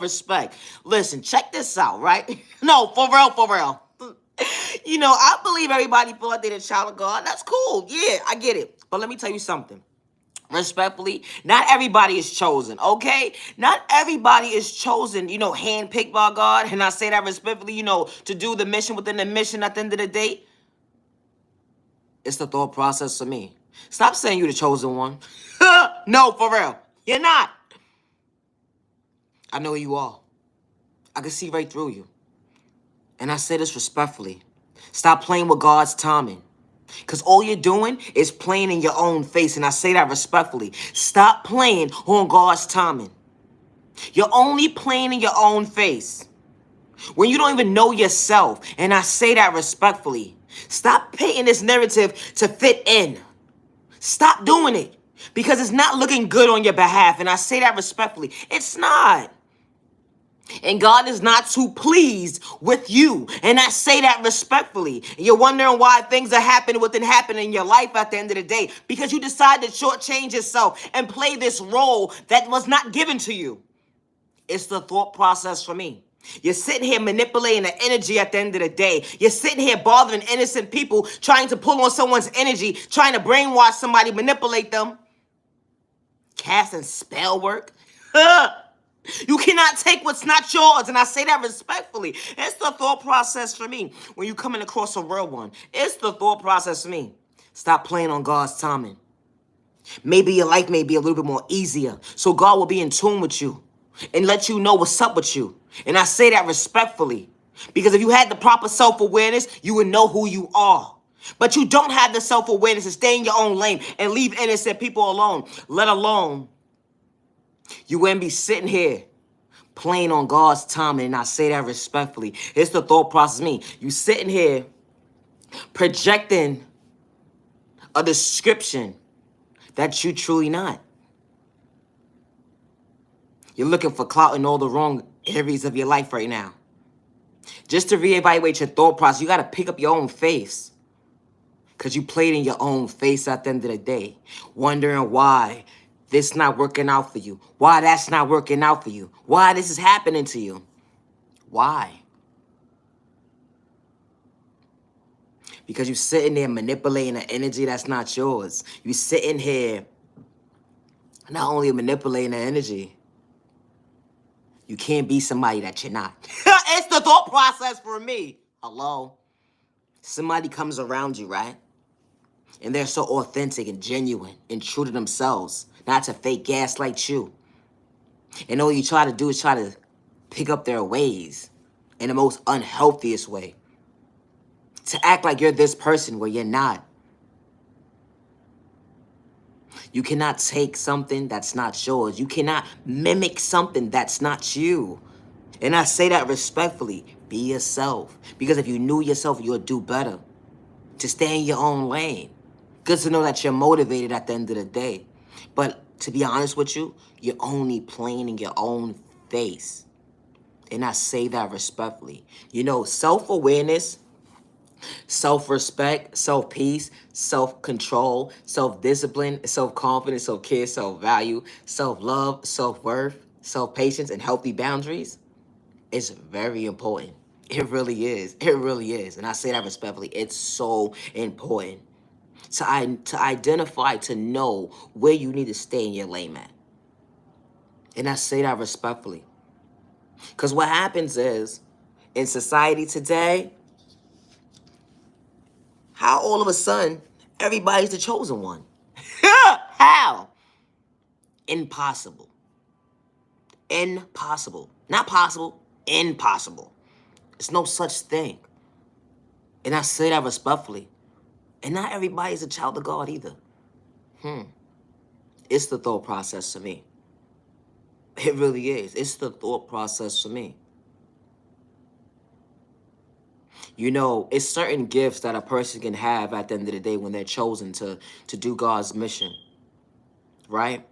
respect. Listen, check this out, right? No, for real, for real. I believe everybody feel like they're the child of God. That's cool. Yeah, I get it. But let me tell you something. Respectfully, not everybody is chosen, okay? Not everybody is chosen, handpicked by God. And I say that respectfully, to do the mission within the mission at the end of the day. It's the thought process for me. Stop saying you're the chosen one. No, for real. You're not. I know who you are. I can see right through you. And I say this respectfully. Stop playing with God's timing. Because all you're doing is playing in your own face. And I say that respectfully. Stop playing on God's timing. You're only playing in your own face. When you don't even know yourself. And I say that respectfully. Stop painting this narrative to fit in. Stop doing it. Because it's not looking good on your behalf. And I say that respectfully. It's not. And God is not too pleased with you. And I say that respectfully. And you're wondering why things are happening what didn't happen in your life at the end of the day. Because you decided to shortchange yourself and play this role that was not given to you. It's the thought process for me. You're sitting here manipulating the energy at the end of the day. You're sitting here bothering innocent people, trying to pull on someone's energy, trying to brainwash somebody, manipulate them. Casting spell work. You cannot take what's not yours, and I say that respectfully. It's the thought process for me. When you coming across a real one, it's the thought process for me. Stop playing on God's timing. Maybe your life may be a little bit more easier, so God will be in tune with you and let you know what's up with you. And I say that respectfully, because if you had the proper self-awareness, you would know who you are. But you don't have the self-awareness to stay in your own lane and leave innocent people alone, let alone you wouldn't be sitting here playing on God's timing, and I say that respectfully. It's the thought process me. You sitting here projecting a description that you truly not. You're looking for clout in all the wrong areas of your life right now. Just to reevaluate your thought process, you got to pick up your own face. Because you played in your own face at the end of the day, wondering why this not working out for you, why that's not working out for you, why this is happening to you. Why? Because you're sitting there manipulating an energy that's not yours. You're sitting here not only manipulating the energy, you can't be somebody that you're not. It's the thought process for me. Hello? Somebody comes around you, right? And they're so authentic and genuine and true to themselves, not to fake gaslight you. And all you try to do is try to pick up their ways in the most unhealthiest way. To act like you're this person where you're not. You cannot take something that's not yours. You cannot mimic something that's not you. And I say that respectfully. Be yourself. Because if you knew yourself, you'll do better. To stay in your own lane. Good to know that you're motivated at the end of the day. But to be honest with you, you're only playing in your own face. And I say that respectfully. Self-awareness, self-respect, self-peace, self-control, self-discipline, self-confidence, self-care, self-value, self-love, self-worth, self-patience, and healthy boundaries is very important. It really is. It really is. And I say that respectfully. It's so important to identify, to know where you need to stay in your lane, man. And I say that respectfully. Because what happens is, in society today, how all of a sudden, everybody's the chosen one? How? Impossible. Impossible. Not possible, impossible. There's no such thing. And I say that respectfully. And not everybody's a child of God either. It's the thought process for me. It really is. It's the thought process for me. It's certain gifts that a person can have at the end of the day when they're chosen to do God's mission, right?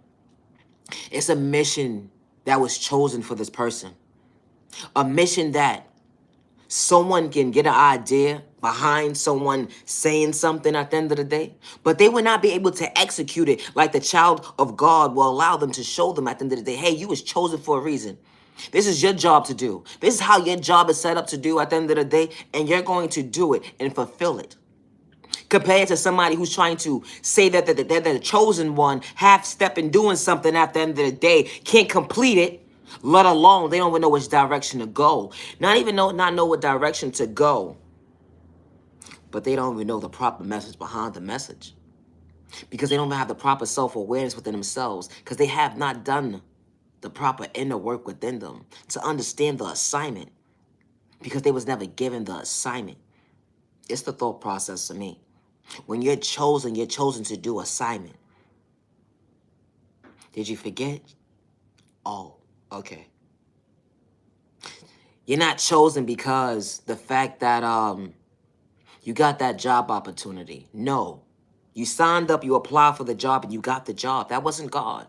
It's a mission that was chosen for this person. A mission that someone can get an idea behind someone saying something at the end of the day, but they would not be able to execute it like the child of God will allow them to show them at the end of the day. Hey, you was chosen for a reason. This is your job to do. This is how your job is set up to do at the end of the day, and you're going to do it and fulfill it. Compared to somebody who's trying to say that they're the chosen one, half-step in doing something at the end of the day, can't complete it, let alone they don't even know which direction to go. Not know what direction to go, but they don't even know the proper message behind the message. Because they don't even have the proper self-awareness within themselves, because they have not done the proper inner work within them to understand the assignment, because they was never given the assignment. It's the thought process to me. When you're chosen to do assignment. Did you forget? Oh, okay. You're not chosen because the fact that you got that job opportunity. No. You signed up, you applied for the job, and you got the job. That wasn't God.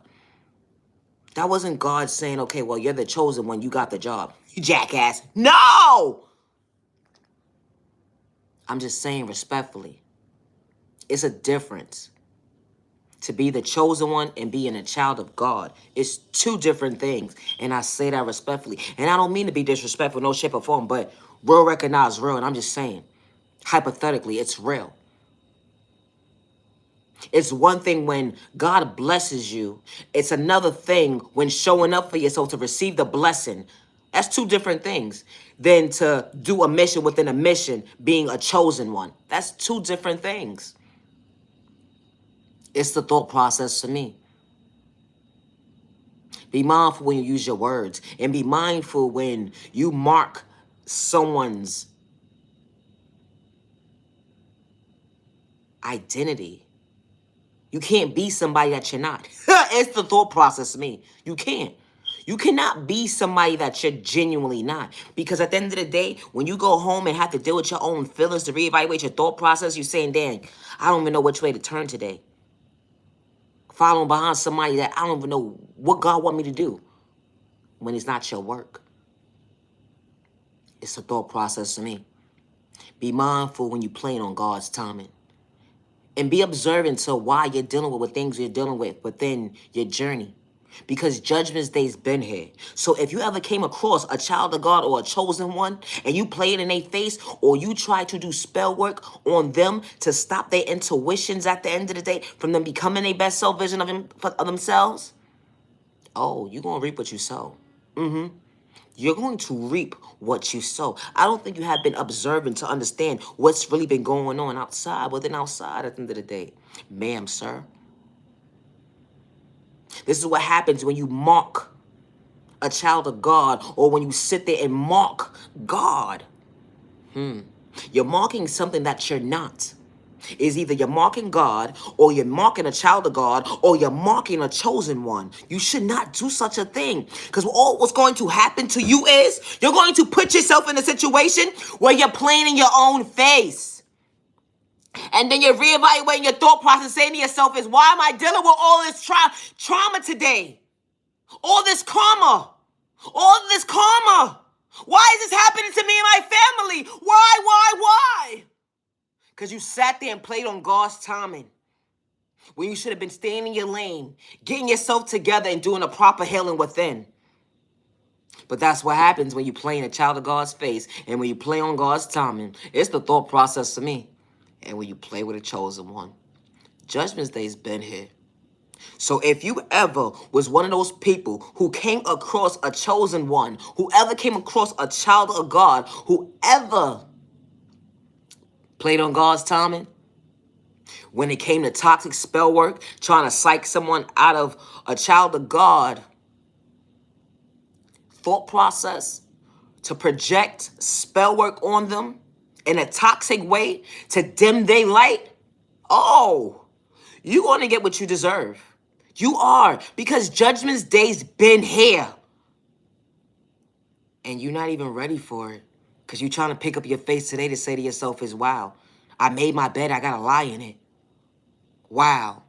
That wasn't God saying, okay, well, you're the chosen one, you got the job. You jackass. No! I'm just saying respectfully. It's a difference to be the chosen one and being a child of God. It's two different things, and I say that respectfully. And I don't mean to be disrespectful, no shape or form, but real recognize real, and I'm just saying, hypothetically, it's real. It's one thing when God blesses you. It's another thing when showing up for yourself to receive the blessing. That's two different things than to do a mission within a mission, being a chosen one. That's two different things. It's the thought process to me. Be mindful when you use your words, and be mindful when you mark someone's identity. You can't be somebody that you're not. It's the thought process to me. You can't. You cannot be somebody that you're genuinely not. Because at the end of the day, when you go home and have to deal with your own feelings to reevaluate your thought process, you're saying, dang, I don't even know which way to turn today. Following behind somebody that I don't even know what God want me to do when it's not your work. It's a thought process to me. Be mindful when you're playing on God's timing. And be observant to why you're dealing with what things you're dealing with within your journey. Because Judgment Day's been here. So if you ever came across a child of God or a chosen one, and you play it in their face, or you try to do spell work on them to stop their intuitions at the end of the day from them becoming their best self vision of themselves, oh, you're going to reap what you sow. You're going to reap what you sow. I don't think you have been observant to understand what's really been going on outside, within outside at the end of the day. Ma'am, sir. This is what happens when you mock a child of God, or when you sit there and mock God. You're mocking something that you're not. Is either you're mocking God, or you're mocking a child of God, or you're mocking a chosen one. You should not do such a thing. Because all what's going to happen to you is you're going to put yourself in a situation where you're playing in your own face. And then you're reevaluating your thought process, saying to yourself is, why am I dealing with all this trauma today? All this karma. All this karma. Why is this happening to me and my family? Why? Because you sat there and played on God's timing when you should have been staying in your lane, getting yourself together and doing a proper healing within. But that's what happens when you play in a child of God's face, and when you play on God's timing. It's the thought process to me. And when you play with a chosen one. Judgment Day's been here. So if you ever was one of those people who came across a chosen one, whoever came across a child of God, whoever played on God's timing, when it came to toxic spell work, trying to psych someone out of a child of God thought process, to project spell work on them in a toxic way, to dim their light, oh, you're going to get what you deserve. You are, because Judgment Day's been here. And you're not even ready for it, because you're trying to pick up your face today to say to yourself is, wow, I made my bed, I got a lie in it. Wow.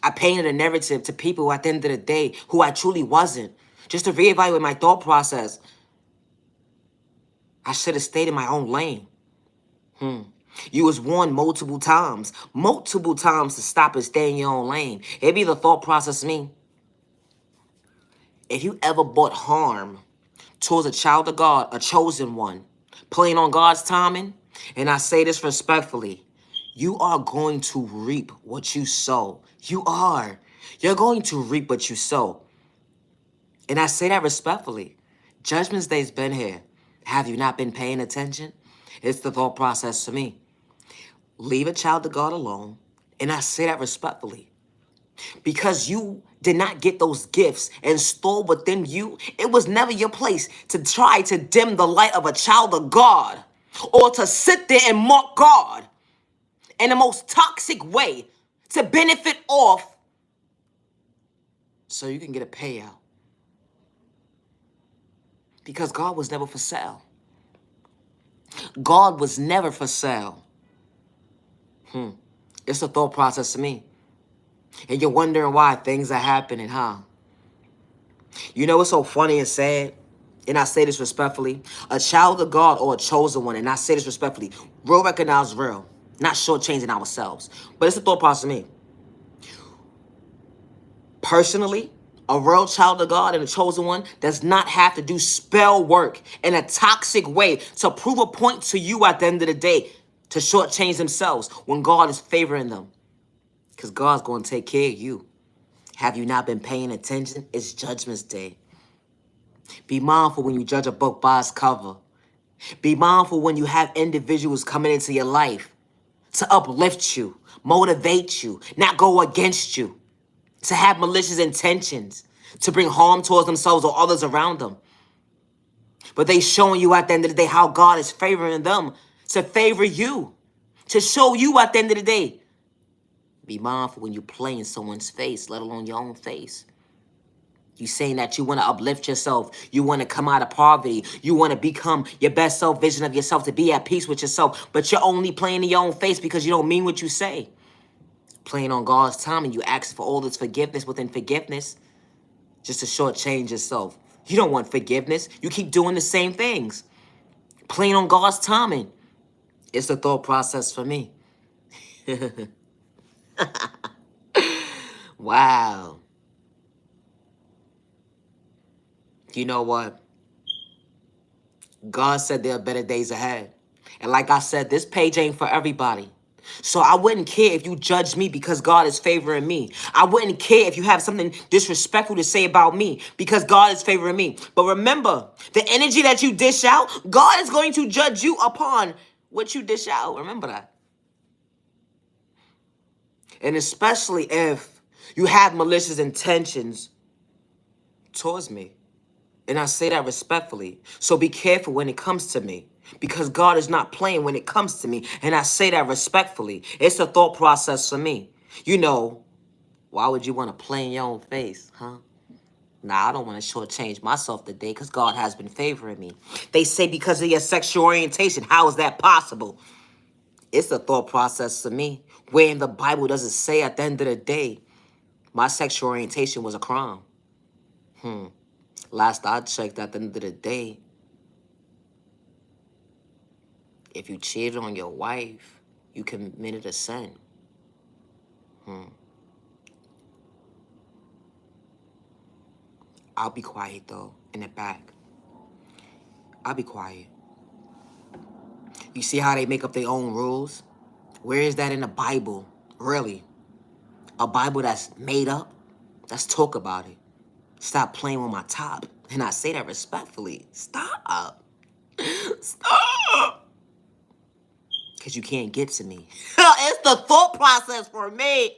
I painted a narrative to people at the end of the day who I truly wasn't. Just to reevaluate my thought process. I should have stayed in my own lane. You was warned multiple times to stop and stay in your own lane. It be the thought process me. If you ever brought harm towards a child of God, a chosen one, playing on God's timing, and I say this respectfully, you are going to reap what you sow. You are. You're going to reap what you sow. And I say that respectfully. Judgment Day's been here. Have you not been paying attention? It's the thought process to me. Leave a child of God alone. And I say that respectfully. Because you did not get those gifts installed within you, it was never your place to try to dim the light of a child of God or to sit there and mock God in the most toxic way to benefit off so you can get a payout. Because God was never for sale. God was never for sale. It's a thought process to me. And you're wondering why things are happening, huh? You know what's so funny and sad? And I say this respectfully. A child of God or a chosen one, and I say this respectfully, real recognize real. Not shortchanging ourselves. But it's a thought process to me. Personally, a real child of God and a chosen one does not have to do spell work in a toxic way to prove a point to you at the end of the day to shortchange themselves when God is favoring them. Because God's going to take care of you. Have you not been paying attention? It's Judgment Day. Be mindful when you judge a book by its cover. Be mindful when you have individuals coming into your life to uplift you, motivate you, not go against you, to have malicious intentions, to bring harm towards themselves or others around them. But they showing you at the end of the day how God is favoring them to favor you, to show you at the end of the day. Be mindful when you play in someone's face, let alone your own face. You saying that you want to uplift yourself. You want to come out of poverty. You want to become your best self vision of yourself, to be at peace with yourself. But you're only playing in your own face because you don't mean what you say. Playing on God's time and you ask for all this forgiveness within forgiveness just to shortchange yourself. You don't want forgiveness. You keep doing the same things. Playing on God's timing. It's a thought process for me. Wow. You know what? God said there are better days ahead. And like I said, this page ain't for everybody. So I wouldn't care if you judge me because God is favoring me. I wouldn't care if you have something disrespectful to say about me because God is favoring me. But remember, the energy that you dish out, God is going to judge you upon what you dish out. Remember that. And especially if you have malicious intentions towards me. And I say that respectfully. So be careful when it comes to me. Because God is not playing when it comes to me. And I say that respectfully. It's a thought process for me. You know, why would you want to play in your own face, huh? Nah, I don't want to shortchange myself today because God has been favoring me. They say because of your sexual orientation. How is that possible? It's a thought process for me. Where in the Bible does it say at the end of the day, my sexual orientation was a crime? Last I checked, at the end of the day, if you cheated on your wife, you committed a sin. I'll be quiet, though, in the back. I'll be quiet. You see how they make up their own rules? Where is that in the Bible? Really? A Bible that's made up? Let's talk about it. Stop playing with my top. And I say that respectfully. Stop. Stop. Because you can't get to me. It's the thought process for me.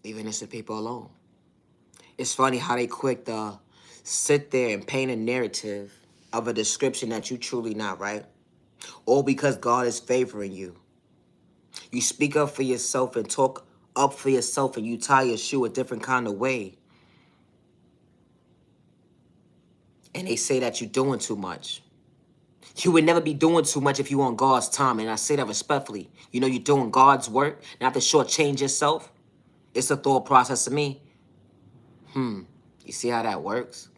Leave innocent people alone. It's funny how they quick to sit there and paint a narrative of a description that you truly not, right? All because God is favoring you. You speak up for yourself and talk up for yourself and you tie your shoe a different kind of way. And they say that you're doing too much. You would never be doing too much if you on God's time. And I say that respectfully. You know you're doing God's work, not to shortchange yourself. It's a thought process to me. You see how that works?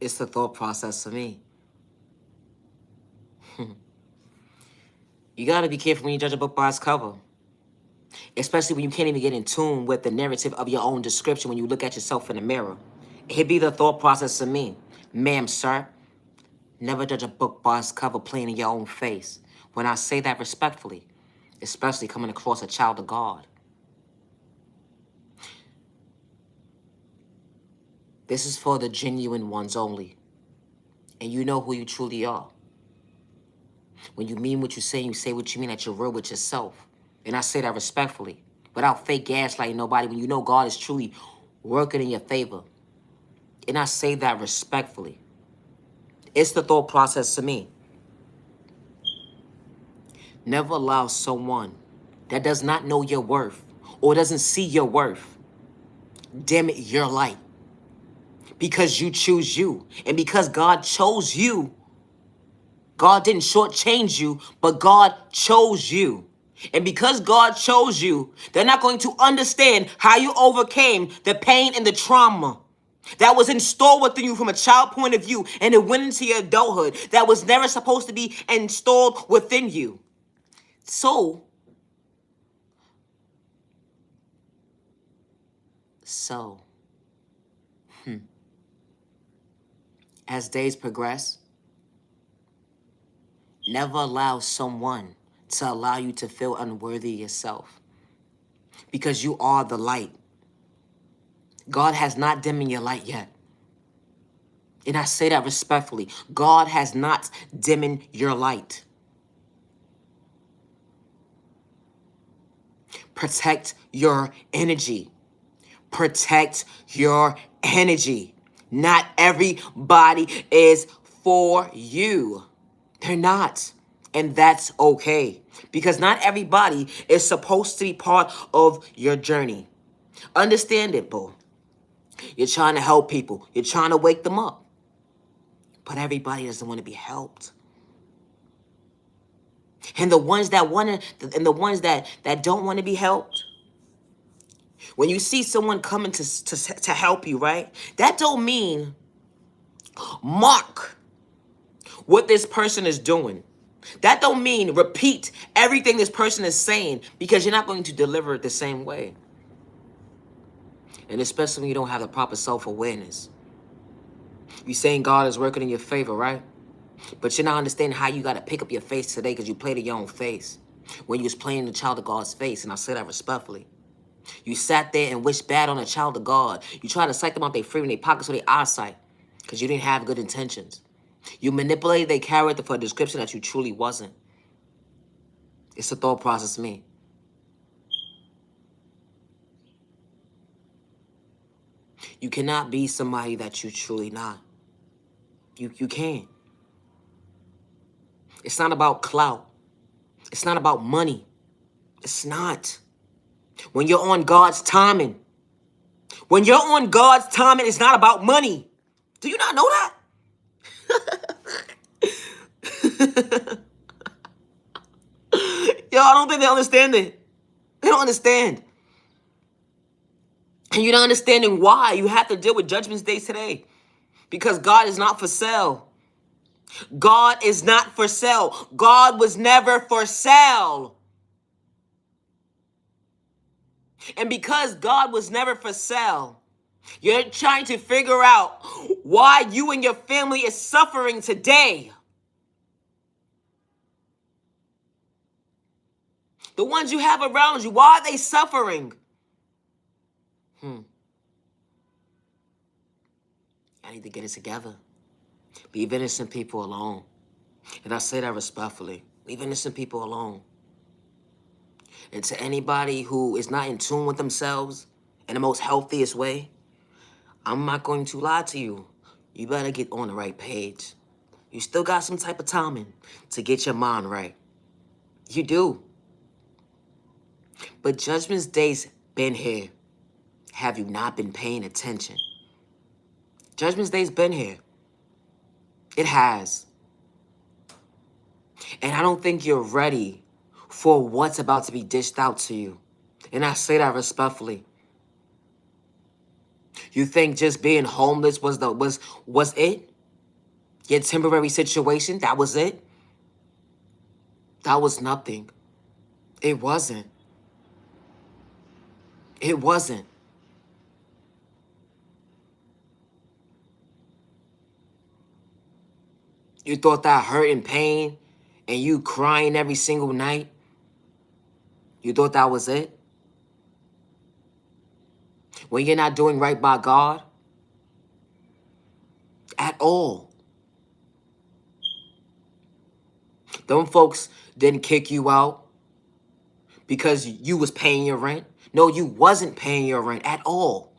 It's the thought process for me. You gotta be careful when you judge a book by its cover. Especially when you can't even get in tune with the narrative of your own description when you look at yourself in the mirror. It'd be the thought process of me. Ma'am, sir, never judge a book by its cover plain in your own face. When I say that respectfully, especially coming across a child of God. This is for the genuine ones only. And you know who you truly are. When you mean what you say what you mean, that you're real with yourself. And I say that respectfully, without fake gaslighting nobody, when you know God is truly working in your favor. And I say that respectfully. It's the thought process to me. Never allow someone that does not know your worth or doesn't see your worth dim your light. Because you choose you. And because God chose you, God didn't shortchange you, but God chose you. And because God chose you, they're not going to understand how you overcame the pain and the trauma that was installed within you from a child point of view, and it went into your adulthood that was never supposed to be installed within you. So, as days progress, never allow someone to allow you to feel unworthy yourself. Because you are the light. God has not dimmed your light yet. And I say that respectfully. God has not dimmed your light. Protect your energy. Protect your energy. Not everybody is for you. They're not. And that's okay. Because not everybody is supposed to be part of your journey. Understand it, boo. You're trying to help people. You're trying to wake them up. But everybody doesn't want to be helped. And the ones that want to, and the ones that don't want to be helped, when you see someone coming to help you, right? That don't mean mark what this person is doing. That don't mean repeat everything this person is saying, because you're not going to deliver it the same way. And especially when you don't have the proper self-awareness. You're saying God is working in your favor, right? But you're not understanding how you got to pick up your face today because you played in your own face. When you was playing the child of God's face, and I say that respectfully. You sat there and wished bad on a child of God. You tried to psych them out their free in their pockets or their eyesight because you didn't have good intentions. You manipulated their character for a description that you truly wasn't. It's a thought process, me. You cannot be somebody that you truly not. You can't. It's not about clout. It's not about money. It's not. When you're on God's timing. When you're on God's timing, it's not about money. Do you not know that? Yo, I don't think they understand it. They don't understand. And you're not understanding why you have to deal with Judgment Day today. Because God is not for sale. God is not for sale. God was never for sale. And because God was never for sale, you're trying to figure out why you and your family is suffering today. The ones you have around you, why are they suffering? I need to get it together. Leave innocent people alone. And I say that respectfully. Leave innocent people alone. And to anybody who is not in tune with themselves in the most healthiest way, I'm not going to lie to you. You better get on the right page. You still got some type of timing to get your mind right. You do. But Judgment Day's been here. Have you not been paying attention? Judgment Day's been here. It has. And I don't think you're ready for what's about to be dished out to you. And I say that respectfully. You think just being homeless was it? Your temporary situation, that was it? That was nothing. It wasn't. It wasn't. You thought that hurt and pain and you crying every single night, you thought that was it? When you're not doing right by God at all. Them folks didn't kick you out because you was paying your rent. No, you wasn't paying your rent at all.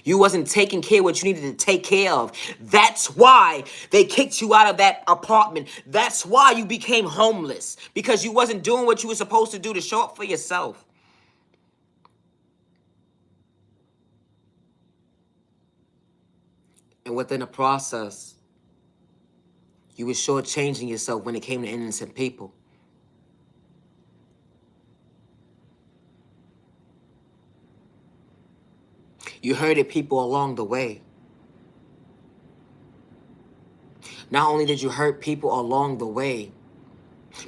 You wasn't taking care of what you needed to take care of. That's why they kicked you out of that apartment. That's why you became homeless. Because you wasn't doing what you were supposed to do to show up for yourself. And within the process, you were shortchanging yourself when it came to innocent people. You hurted people along the way. Not only did you hurt people along the way,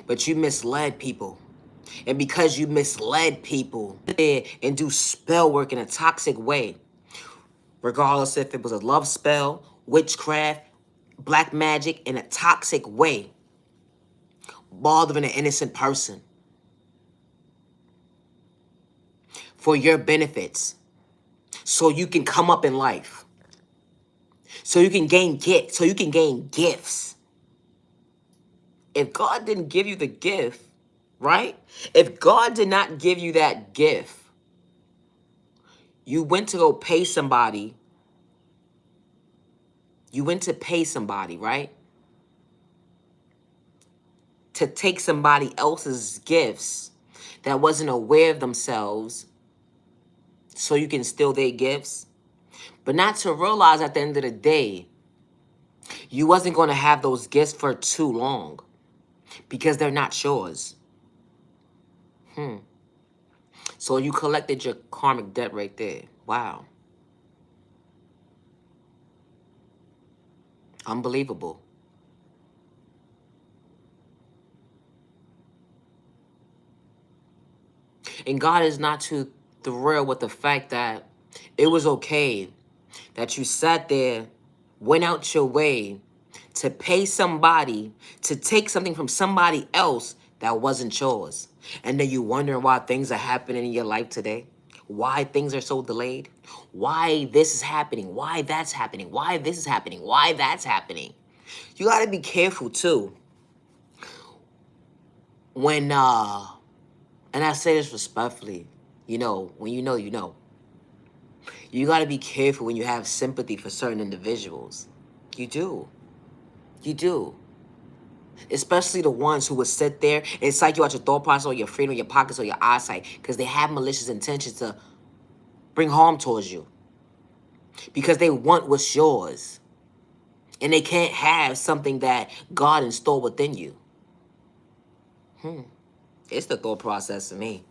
but you misled people. And because you misled people and do spell work in a toxic way, regardless if it was a love spell, witchcraft, black magic, in a toxic way, bothering an innocent person for your benefits, so you can come up in life, so you can gain gifts. If God didn't give you the gift, right? If God did not give you that gift, you went to go pay somebody. You went to pay somebody, right? To take somebody else's gifts that wasn't aware of themselves so you can steal their gifts. But not to realize at the end of the day, you wasn't going to have those gifts for too long because they're not yours. So you collected your karmic debt right there. Wow. Unbelievable. And God is not too thrilled with the fact that it was okay that you sat there, went out your way to pay somebody to take something from somebody else that wasn't yours. And then you wondering why things are happening in your life today. Why things are so delayed. Why this is happening. Why that's happening. Why this is happening. Why that's happening. You got to be careful too. When, and I say this respectfully, when you know, you know. You got to be careful when you have sympathy for certain individuals. You do. You do. Especially the ones who would sit there and psych you out your thought process or your freedom, your pockets, or your eyesight, because they have malicious intentions to bring harm towards you. Because they want what's yours. And they can't have something that God installed within you. It's the thought process to me.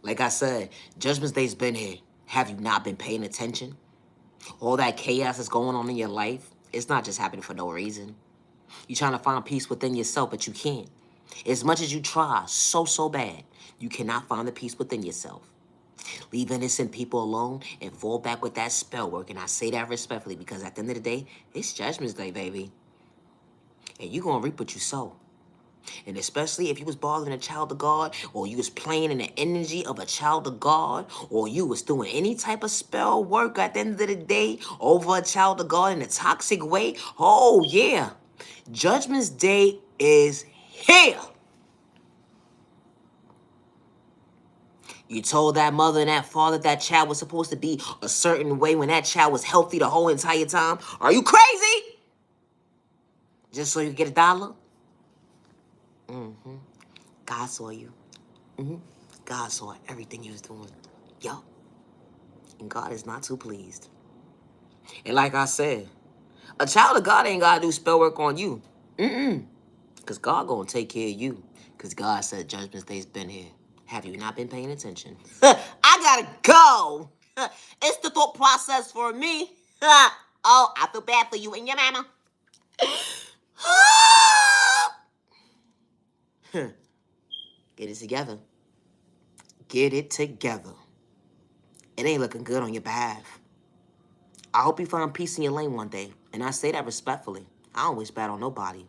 Like I said, Judgment Day's been here. Have you not been paying attention? All that chaos that's going on in your life, it's not just happening for no reason. You're trying to find peace within yourself, but you can't. As much as you try so bad, you cannot find the peace within yourself. Leave innocent people alone and fall back with that spell work. And I say that respectfully because at the end of the day, it's Judgment Day, baby. And you're going to reap what you sow. And especially if you was bothering a child of God, or you was playing in the energy of a child of God, or you was doing any type of spell work at the end of the day over a child of God in a toxic way, oh yeah. Judgment Day is here. You told that mother and that father that child was supposed to be a certain way when that child was healthy the whole entire time. Are you crazy? Just so you get $1? God saw you. God saw everything you was doing. Yup. And God is not too pleased. And like I said, a child of God ain't got to do spell work on you. Because God going to take care of you. Because God said Judgment Day's been here. Have you not been paying attention? I got to go. It's the thought process for me. Oh, I feel bad for you and your mama. Get it together. Get it together. it ain't looking good on your behalf. I hope you find peace in your lane one day. And I say that respectfully. I don't wish bad on nobody.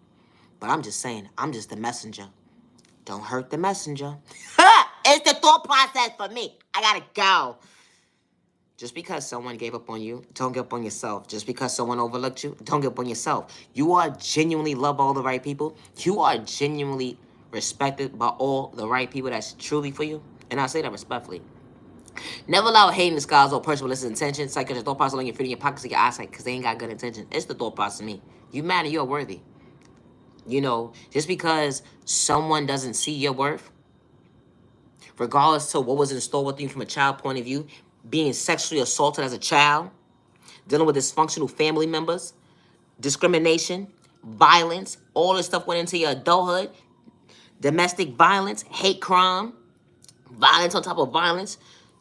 But I'm just saying, I'm just the messenger. Don't hurt the messenger. It's the thought process for me. I gotta go. Just because someone gave up on you, don't give up on yourself. Just because someone overlooked you, don't give up on yourself. You are genuinely loved by all the right people. You are genuinely respected by all the right people that's truly for you. And I say that respectfully. Never allow hate in disguise or person with illicit intention. Psych your thought process on your feet in your pockets of your eyesight because they ain't got good intention. It's the thought process of me. You matter, you're worthy. You know, just because someone doesn't see your worth, regardless to what was in store with you from a child point of view, being sexually assaulted as a child, dealing with dysfunctional family members, discrimination, violence, all this stuff went into your adulthood, domestic violence, hate crime, violence on top of violence,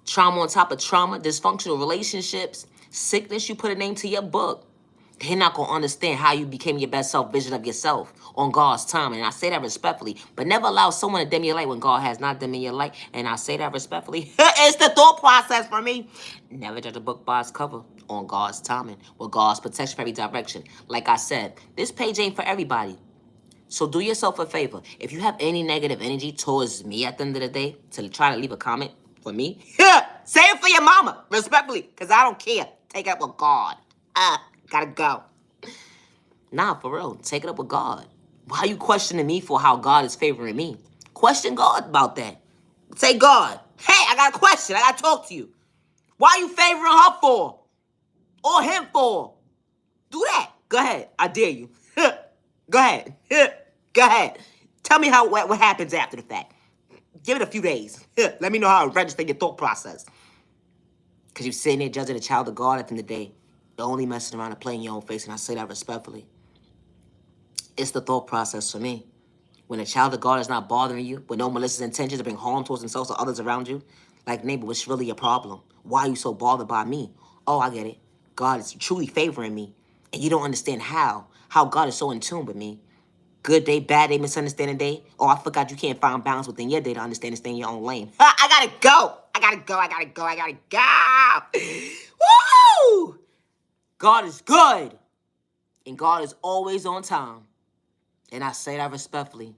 trauma on top of trauma, dysfunctional relationships, sickness, you put a name to your book. They're not going to understand how you became your best self vision of yourself on God's time. And I say that respectfully. But never allow someone to dim your light when God has not dimmed your light. And I say that respectfully. It's the thought process for me. Never judge a book by its cover on God's timing. With God's protection for every direction. Like I said, this page ain't for everybody. So do yourself a favor. If you have any negative energy towards me at the end of the day, to try to leave a comment for me, say it for your mama, respectfully, because I don't care. Take it up with God. Gotta go. Nah, for real, take it up with God. Why are you questioning me for how God is favoring me? Question God about that. Say, God, hey, I got a question. I got to talk to you. Why are you favoring her for? Or him for? Do that. Go ahead. I dare you. Go ahead. Go ahead. Tell me what happens after the fact. Give it a few days. Let me know how to register your thought process. Because you're sitting there judging a child of God at the end of the day. You're only messing around and playing your own face, and I say that respectfully. It's the thought process for me. When a child of God is not bothering you, with no malicious intentions to bring harm towards themselves or others around you, like, neighbor, what's really your problem? Why are you so bothered by me? Oh, I get it. God is truly favoring me, and you don't understand how God is so in tune with me. Good day, bad day, misunderstanding day. Oh, I forgot you can't find balance within your day to understand and stay in your own lane. I gotta go. I gotta go. Woo! God is good, and God is always on time. And I say that respectfully.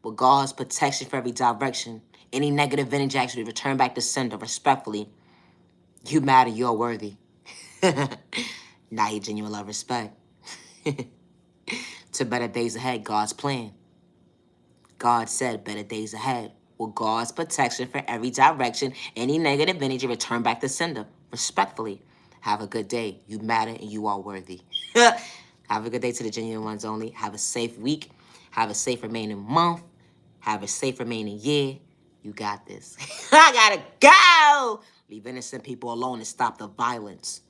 With God's protection for every direction, any negative energy actually return back to sender respectfully. You matter, you're worthy. Now you genuine love, respect. To better days ahead, God's plan. God said better days ahead. With God's protection for every direction, any negative energy return back to sender respectfully. Have a good day. You matter and you are worthy. Have a good day to the genuine ones only. Have a safe week. Have a safe remaining month. Have a safe remaining year. You got this. I gotta go. Leave innocent people alone and stop the violence.